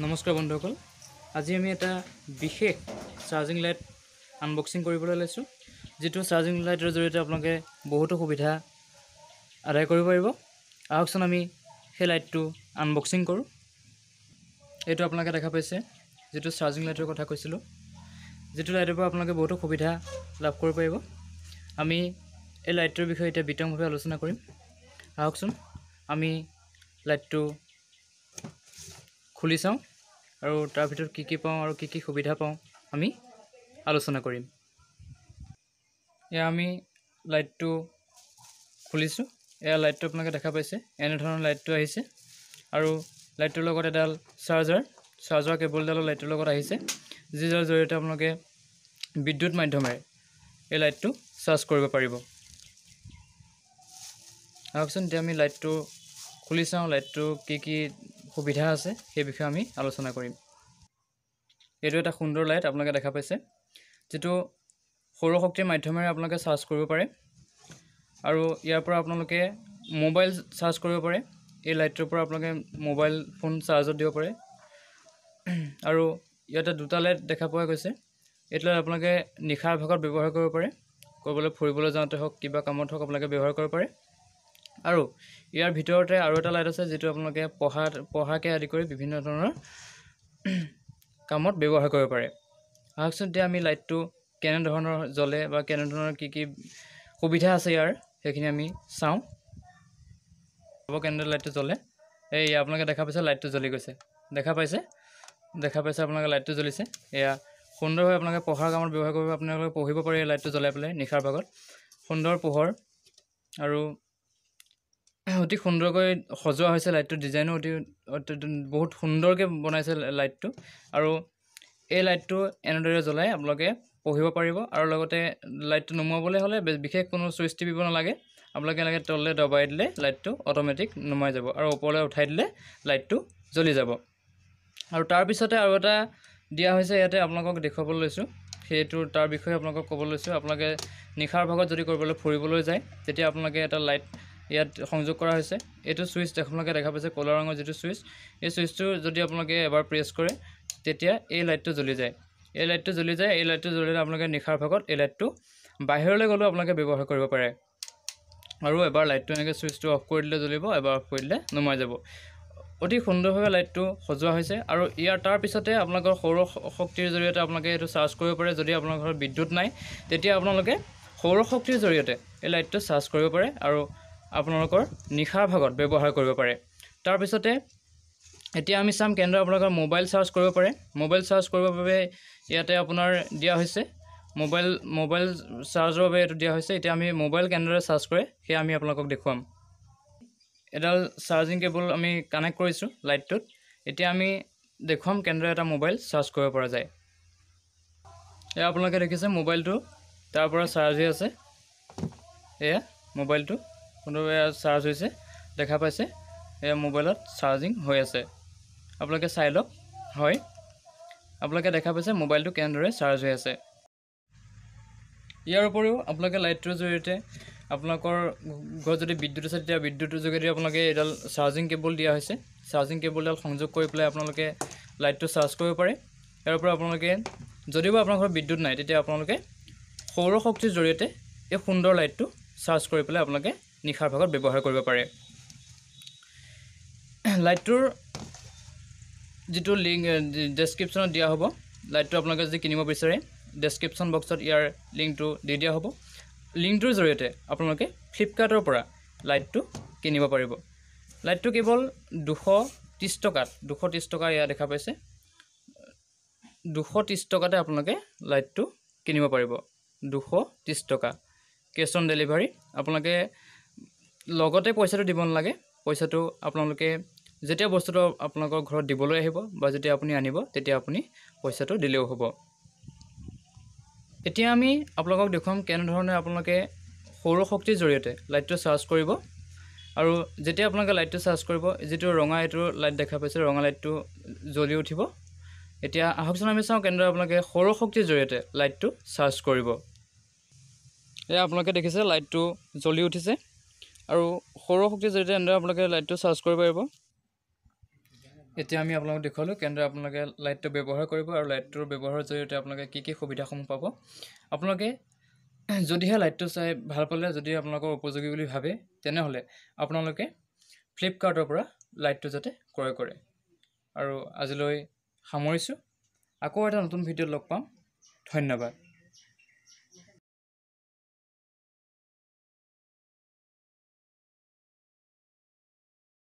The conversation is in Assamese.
নমস্কাৰ বন্ধুসকল, আজি আমি এটা বিশেষ চাৰ্জিং লাইট আনবক্সিং কৰিবলৈ লৈছোঁ, যিটো চাৰ্জিং লাইটৰ জৰিয়তে আপোনালোকে বহুতো সুবিধা আদায় কৰিব পাৰিব। আহকচোন আমি সেই লাইটটো আনবক্সিং কৰোঁ। এইটো আপোনালোকে দেখা পাইছে, যিটো চাৰ্জিং লাইটৰ কথা কৈছিলোঁ, যিটো লাইটৰ পৰা আপোনালোকে বহুতো সুবিধা লাভ কৰিব পাৰিব। আমি এই লাইটটোৰ বিষয়ে এতিয়া বিতংভাৱে আলোচনা কৰিম। আহকচোন আমি লাইটটো খুলি চাওঁ আৰু তাৰ ভিতৰত কি পাওঁ আৰু কি সুবিধা পাওঁ আমি আলোচনা কৰিম। এয়া আমি লাইটটো খুলিছোঁ। এয়া লাইটটো আপোনালোকে দেখা পাইছে, এনেধৰণৰ লাইটটো আহিছে আৰু লাইটটোৰ লগত এডাল চাৰ্জাৰ কেবলডালো লাইটটোৰ লগত আহিছে, যিডালৰ জৰিয়তে আপোনালোকে বিদ্যুৎ মাধ্যমেৰে এই লাইটটো চাৰ্জ কৰিব পাৰিব। আহকচোন এতিয়া আমি লাইটটো খুলি চাওঁ, লাইটটো কি সুবিধা আছে সেই বিষয়ে আমি আলোচনা কৰিম। এইটো এটা সুন্দৰ লাইট আপোনালোকে দেখা পাইছে, যিটো সৌৰশক্তিৰ মাধ্যমেৰে আপোনালোকে চাৰ্জ কৰিব পাৰে আৰু ইয়াৰ পৰা আপোনালোকে মোবাইল চাৰ্জ কৰিব পাৰে। এই লাইটটোৰ পৰা আপোনালোকে মোবাইল ফোন চাৰ্জত দিব পাৰে আৰু ইয়াতে দুটা লাইট দেখা পোৱা গৈছে। এইটো লাইট আপোনালোকে নিশাৰ ভাগত ব্যৱহাৰ কৰিব পাৰে, ক'ৰবালৈ ফুৰিবলৈ যাওঁতে হওক, কিবা কামত হওক আপোনালোকে ব্যৱহাৰ কৰিব পাৰে। আৰু ইয়াৰ ভিতৰতে আৰু এটা লাইট আছে, যিটো আপোনালোকে পঢ়াকে আদি কৰি বিভিন্ন ধৰণৰ কামত ব্যৱহাৰ কৰিব পাৰে। আহকচোন এতিয়া আমি লাইটটো কেনেধৰণৰ জ্বলে বা কেনেধৰণৰ কি সুবিধা আছে ইয়াৰ, সেইখিনি আমি চাওঁ। হ'ব কেনেদৰে লাইটটো জ্বলে। এই আপোনালোকে দেখা পাইছে লাইটটো জ্বলি গৈছে, দেখা পাইছে আপোনালোকে লাইটটো জ্বলিছে। এয়া সুন্দৰভাৱে আপোনালোকে পঢ়াৰ কামত ব্যৱহাৰ কৰিব, আপোনালোকে পঢ়িব পাৰে এই লাইটটো জ্বলাই পেলাই নিশাৰ ভাগত। সুন্দৰ পোহৰ আৰু অতি সুন্দৰকৈ সজোৱা হৈছে লাইটটোৰ ডিজাইনো বহুত সুন্দৰকৈ বনাইছে লাইটটো। আৰু এই লাইটটো এনেদৰে জ্বলাই আপোনালোকে পঢ়িব পাৰিব আৰু লগতে লাইটটো নুমুৱাবলৈ হ'লে বিশেষ কোনো চুইচ টিপিব নালাগে। আপোনালোকে এনেকৈ তললৈ দবাই দিলে লাইটটো অট'মেটিক নুমাই যাব আৰু ওপৰলৈ উঠাই দিলে লাইটটো জ্বলি যাব। আৰু তাৰপিছতে আৰু এটা দিয়া হৈছে, ইয়াতে আপোনালোকক দেখুৱাবলৈ লৈছোঁ, তাৰ বিষয়ে আপোনালোকক ক'বলৈ লৈছোঁ। আপোনালোকে নিশাৰ ভাগত যদি ক'ৰবালৈ ফুৰিবলৈ যায়, তেতিয়া আপোনালোকে এটা লাইট ইয়াত সংযোগ কৰা হৈছে। এইটো চুইচ আপোনালোকে দেখা পাইছে, ক'লা ৰঙৰ যিটো চুইচ, এই চুইচটো যদি আপোনালোকে এবাৰ প্ৰেছ কৰে, তেতিয়া এই লাইটটো জ্বলি যায়। এই লাইটটো জ্বলিলে আপোনালোকে নিশাৰ ভাগত এই লাইটটো বাহিৰলৈ গ'লেও আপোনালোকে ব্যৱহাৰ কৰিব পাৰে। আৰু এবাৰ লাইটটো এনেকৈ চুইচটো অফ কৰি দিলে জ্বলিব, এবাৰ অফ কৰি দিলে নুমাই যাব। অতি সুন্দৰভাৱে লাইটটো সজোৱা হৈছে। আৰু তাৰ পিছতে আপোনালোকৰ সৌৰ শক্তিৰ জৰিয়তে আপোনালোকে এইটো চাৰ্জ কৰিব পাৰে। যদি আপোনালোকৰ ঘৰত বিদ্যুৎ নাই, তেতিয়া আপোনালোকে সৌৰ শক্তিৰ জৰিয়তে এই লাইটটো চাৰ্জ কৰিব পাৰে আৰু আপোনালোকৰ নিশাৰ ভাগত ব্যৱহাৰ কৰিব পাৰে। তাৰপিছতে এতিয়া আমি চাম কেনেদৰে আপোনালোকৰ মোবাইল চাৰ্জ কৰিব পাৰে। মোবাইল চাৰ্জ কৰিবৰ বাবে ইয়াতে আপোনাৰ দিয়া হৈছে, মোবাইল চাৰ্জৰ বাবে এইটো দিয়া হৈছে। এতিয়া আমি মোবাইল কেনেদৰে চাৰ্জ কৰে সেয়া আমি আপোনালোকক দেখুৱাম। এডাল চাৰ্জিং কেবল আমি কানেক্ট কৰিছোঁ লাইটটোত। এতিয়া আমি দেখুৱাম কেনেদৰে এটা মোবাইল চাৰ্জ কৰিব পৰা যায়। এয়া আপোনালোকে দেখিছে মোবাইলটো তাৰ পৰা চাৰ্জ হৈ আছে। এয়া মোবাইলটো সুন্দৰভাৱে চাৰ্জ হৈছে, দেখা পাইছে। এয়া মোবাইলত চাৰ্জিং হৈ আছে, আপোনালোকে চাই লওক। হয়, আপোনালোকে দেখা পাইছে মোবাইলটো কেনেদৰে চাৰ্জ হৈ আছে। ইয়াৰ উপৰিও আপোনালোকে লাইটটোৰ জৰিয়তে আপোনালোকৰ ঘৰত যদি বিদ্যুৎ আছে, তেতিয়া বিদ্যুতৰ যোগেদি আপোনালোকে এডাল চাৰ্জিং কেবল দিয়া হৈছে। চাৰ্জিং কেবলডাল সংযোগ কৰি পেলাই আপোনালোকে লাইটটো চাৰ্জ কৰিব পাৰে। ইয়াৰ পৰা আপোনালোকে যদিও আপোনাৰ ঘৰত বিদ্যুৎ নাই, তেতিয়া আপোনালোকে সৌৰ শক্তিৰ জৰিয়তে এই সুন্দৰ লাইটটো চাৰ্জ কৰি পেলাই আপোনালোকে নিশাৰ ভাগত ব্যৱহাৰ কৰিব পাৰে। লাইটটোৰ যিটো লিংক ডেছক্ৰিপশ্যনত দিয়া হ'ব, লাইটটো আপোনালোকে যদি কিনিব বিচাৰে, ডেছক্ৰিপশ্যন বক্সত ইয়াৰ লিংকটো দি দিয়া হ'ব। লিংকটোৰ জৰিয়তে আপোনালোকে ফ্লিপকাৰ্টৰ পৰা লাইটটো কিনিব পাৰিব। লাইটটো কেৱল 230 টকা এয়া দেখা পাইছে। 230 টকাতে আপোনালোকে লাইটটো কিনিব পাৰিব। 230 টকা কেছ অন ডেলিভাৰী। আপোনালোকে লগতে পইচাটো দিব নালাগে। পইচাটো আপোনালোকে যেতিয়া বস্তুটো আপোনালোকৰ ঘৰত দিবলৈ আহিব বা যেতিয়া আপুনি আনিব, তেতিয়া আপুনি পইচাটো দিলেও হ'ব। এতিয়া আমি আপোনালোকক দেখুৱাম কেনেধৰণে আপোনালোকে সৌৰ শক্তিৰ জৰিয়তে লাইটটো চাৰ্জ কৰিব। আৰু যেতিয়া আপোনালোকে লাইটটো চাৰ্জ কৰিব, যিটো ৰঙা এইটো লাইট দেখা পাইছে, ৰঙা লাইটটো জ্বলি উঠিব। এতিয়া আহকচোন আমি চাওঁ কেনেদৰে আপোনালোকে সৌৰ শক্তিৰ জৰিয়তে লাইটটো চাৰ্জ কৰিব। এয়া আপোনালোকে দেখিছে লাইটটো জ্বলি উঠিছে আৰু সৌৰ শক্তিৰ জৰিয়তে এনেদৰে আপোনালোকে লাইটটো চাৰ্জ কৰিব পাৰিব। এতিয়া আমি আপোনালোকক দেখুৱালোঁ কেনেদৰে আপোনালোকে লাইটটো ব্যৱহাৰ কৰিব আৰু লাইটটোৰ ব্যৱহাৰৰ জৰিয়তে আপোনালোকে কি সুবিধাসমূহ পাব। আপোনালোকে যদিহে লাইটটো চাই ভাল পালে, যদি আপোনালোকৰ উপযোগী বুলি ভাবে, তেনেহ'লে আপোনালোকে ফ্লিপকাৰ্টৰ পৰা লাইটটো যাতে ক্ৰয় কৰে। আৰু আজিলৈ সামৰিছোঁ। আকৌ এটা নতুন ভিডিঅ'ত লগ পাম। ধন্যবাদ।